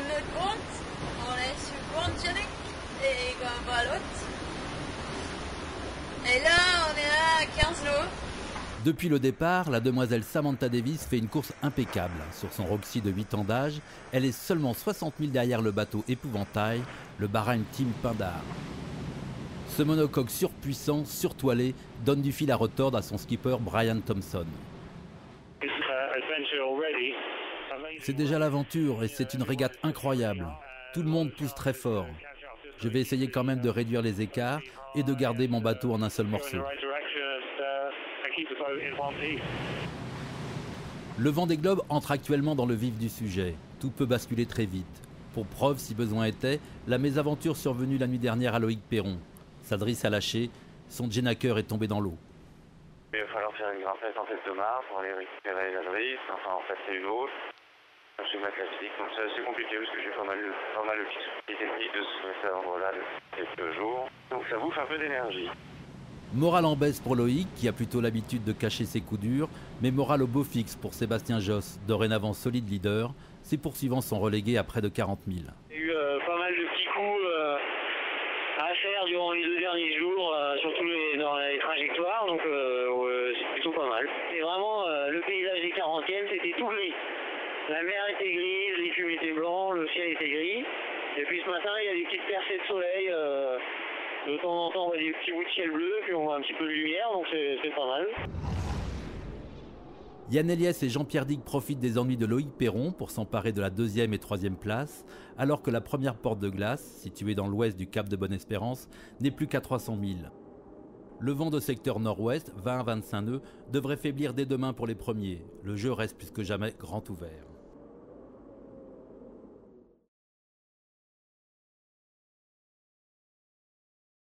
notre compte, on est sur Pontchartrain et Gambalotte. Et là, on est à 15 lots. Depuis le départ, la demoiselle Samantha Davis fait une course impeccable. Sur son Roxy de 8 ans d'âge, elle est seulement 60 000 derrière le bateau épouvantail, le Bahrain Team Pindar. Ce monocoque surpuissant, surtoilé, donne du fil à retordre à son skipper Brian Thompson. C'est déjà l'aventure et c'est une régate incroyable. Tout le monde pousse très fort. Je vais essayer quand même de réduire les écarts et de garder mon bateau en un seul morceau. Le Vendée Globe entre actuellement dans le vif du sujet. Tout peut basculer très vite. Pour preuve, si besoin était, la mésaventure survenue la nuit dernière à Loïc Perron. Sa drisse a lâché, son Jennaker est tombé dans l'eau. Il va falloir faire une grimpette en tête de mare pour aller récupérer la drisse, enfin en passer une autre. Je vais mettre la physique, donc c'est assez compliqué parce que j'ai pas mal de petits soucis techniques de cet endroit-là depuis quelques jours. Donc ça bouffe un peu d'énergie. Morale en baisse pour Loïc, qui a plutôt l'habitude de cacher ses coups durs, mais morale au beau fixe pour Sébastien Josse, dorénavant solide leader. Ses poursuivants sont relégués à près de 40 000. Il y a eu pas mal de petits coups à faire durant les 2 derniers jours, surtout dans les trajectoires, donc c'est plutôt pas mal. C'est vraiment le paysage des 40e, c'était tout gris. La mer était grise, les fumées étaient blancs, le ciel était gris. Et puis ce matin, il y a des petites percées de soleil. De temps en temps, on voit des petits bouts de ciel bleu, puis on voit un petit peu de lumière, donc c'est pas mal. Yann Eliès et Jean-Pierre Dick profitent des ennuis de Loïc Perron pour s'emparer de la 2e et 3e place, alors que la première porte de glace, située dans l'ouest du Cap de Bonne-Espérance, n'est plus qu'à 300 000. Le vent de secteur nord-ouest, 20 à 25 nœuds, devrait faiblir dès demain pour les premiers. Le jeu reste plus que jamais grand ouvert.